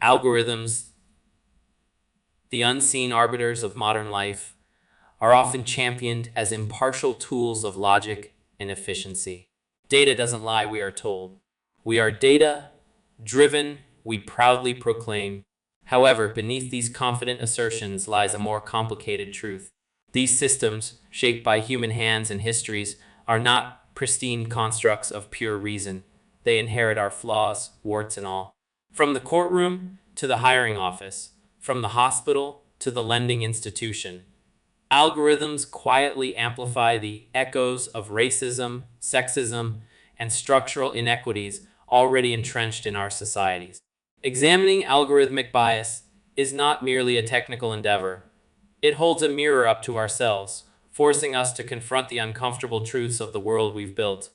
Algorithms, the unseen arbiters of modern life, are often championed as impartial tools of logic and efficiency. Data doesn't lie, we are told. We are data-driven, we proudly proclaim. However, beneath these confident assertions lies a more complicated truth. These systems, shaped by human hands and histories, are not pristine constructs of pure reason. They inherit our flaws, warts and all. From the courtroom to the hiring office, from the hospital to the lending institution, algorithms quietly amplify the echoes of racism, sexism, and structural inequities already entrenched in our societies. Examining algorithmic bias is not merely a technical endeavor. It holds a mirror up to ourselves, forcing us to confront the uncomfortable truths of the world we've built.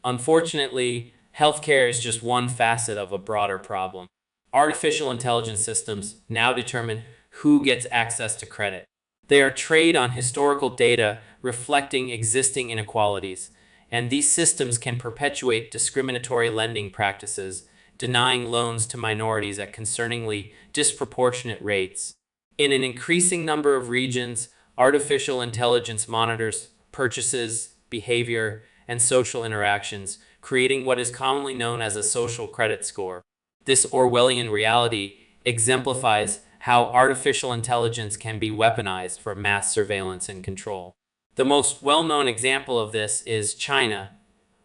Unfortunately, healthcare is just one facet of a broader problem. Artificial intelligence systems now determine who gets access to credit. They are trained on historical data reflecting existing inequalities, and these systems can perpetuate discriminatory lending practices, denying loans to minorities at concerningly disproportionate rates. In an increasing number of regions, artificial intelligence monitors purchases, behavior, and social interactions, creating what is commonly known as a social credit score. This Orwellian reality exemplifies how artificial intelligence can be weaponized for mass surveillance and control. The most well-known example of this is China,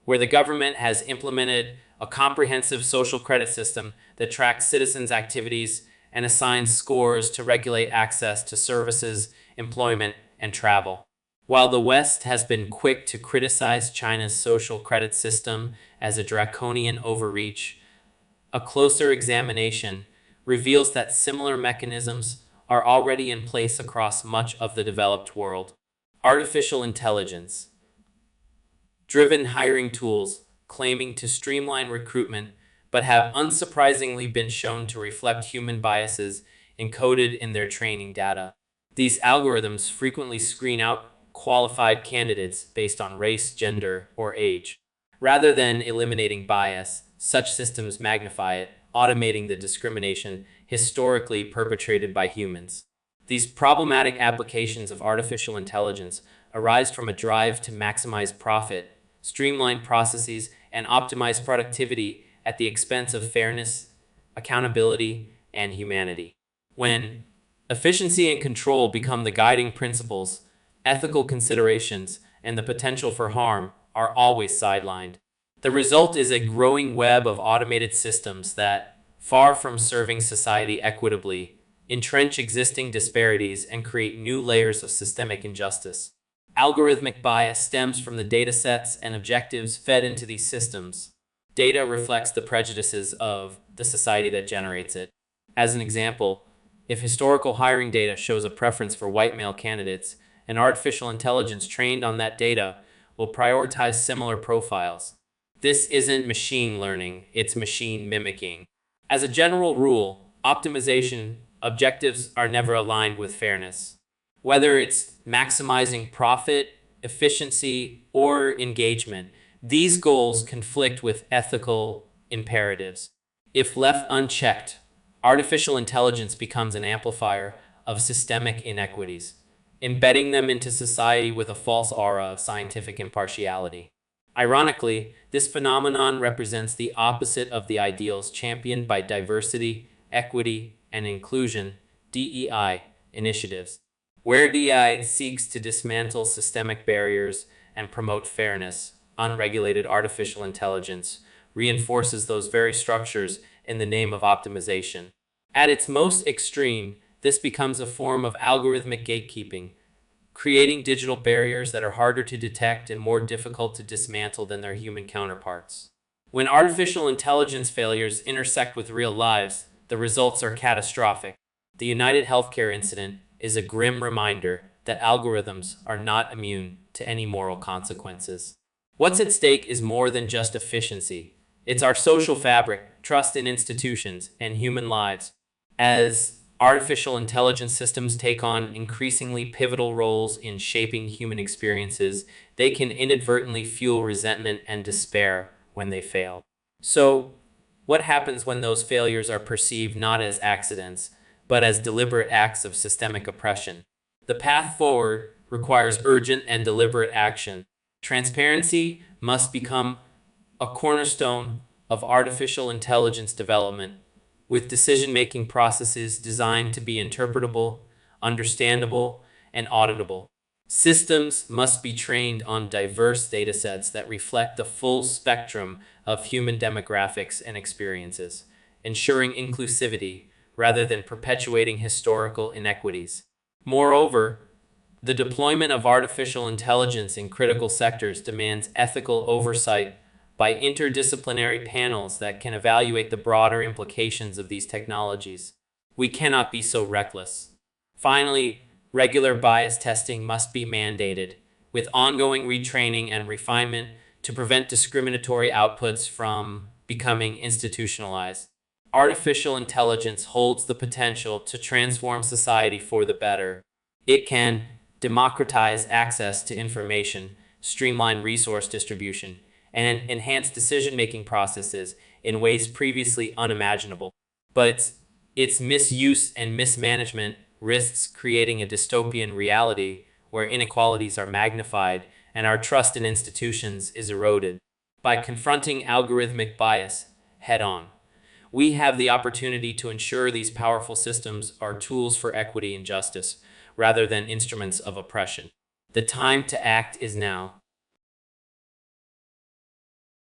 where the government has implemented a comprehensive social credit system that tracks citizens' activities and assigns scores to regulate access to services, employment, and travel. While the West has been quick to criticize China's social credit system as a draconian overreach, a closer examination reveals that similar mechanisms are already in place across much of the developed world. Artificial intelligence driven hiring tools claiming to streamline recruitment but have unsurprisingly been shown to reflect human biases encoded in their training data. These algorithms frequently screen out qualified candidates based on race, gender, or age. Rather than eliminating bias, such systems magnify it, automating the discrimination historically perpetrated by humans. These problematic applications of artificial intelligence arise from a drive to maximize profit, streamline processes, and optimize productivity at the expense of fairness, accountability, and humanity. When efficiency and control become the guiding principles, ethical considerations and the potential for harm are always sidelined. The result is a growing web of automated systems that, far from serving society equitably, entrench existing disparities and create new layers of systemic injustice. Algorithmic bias stems from the datasets and objectives fed into these systems. Data reflects the prejudices of the society that generates it. As an example, if historical hiring data shows a preference for white male candidates, an artificial intelligence trained on that data will prioritize similar profiles. This isn't machine learning, it's machine mimicking. As a general rule, optimization objectives are never aligned with fairness. Whether it's maximizing profit, efficiency, or engagement, these goals conflict with ethical imperatives. If left unchecked, artificial intelligence becomes an amplifier of systemic inequities, embedding them into society with a false aura of scientific impartiality. Ironically, this phenomenon represents the opposite of the ideals championed by diversity, equity, and inclusion (DEI) initiatives, where DEI seeks to dismantle systemic barriers and promote fairness. Unregulated artificial intelligence reinforces those very structures in the name of optimization. At its most extreme, this becomes a form of algorithmic gatekeeping, creating digital barriers that are harder to detect and more difficult to dismantle than their human counterparts. When artificial intelligence failures intersect with real lives, the results are catastrophic. The United Healthcare incident is a grim reminder that algorithms are not immune to any moral consequences. What's at stake is more than just efficiency. It's our social fabric, trust in institutions, and human lives. As artificial intelligence systems take on increasingly pivotal roles in shaping human experiences, they can inadvertently fuel resentment and despair when they fail. So, What happens when those failures are perceived not as accidents, but as deliberate acts of systemic oppression? The path forward requires urgent and deliberate action. Transparency must become a cornerstone of artificial intelligence development, with decision-making processes designed to be interpretable, understandable, and auditable. Systems must be trained on diverse datasets that reflect the full spectrum of human demographics and experiences, ensuring inclusivity rather than perpetuating historical inequities. Moreover, the deployment of artificial intelligence in critical sectors demands ethical oversight by interdisciplinary panels that can evaluate the broader implications of these technologies. We cannot be so reckless. Finally, regular bias testing must be mandated, with ongoing retraining and refinement to prevent discriminatory outputs from becoming institutionalized. Artificial intelligence holds the potential to transform society for the better. It can democratize access to information, streamline resource distribution, and enhance decision-making processes in ways previously unimaginable. But its misuse and mismanagement risks creating a dystopian reality where inequalities are magnified and our trust in institutions is eroded. By confronting algorithmic bias head-on, we have the opportunity to ensure these powerful systems are tools for equity and justice rather than instruments of oppression. The time to act is now.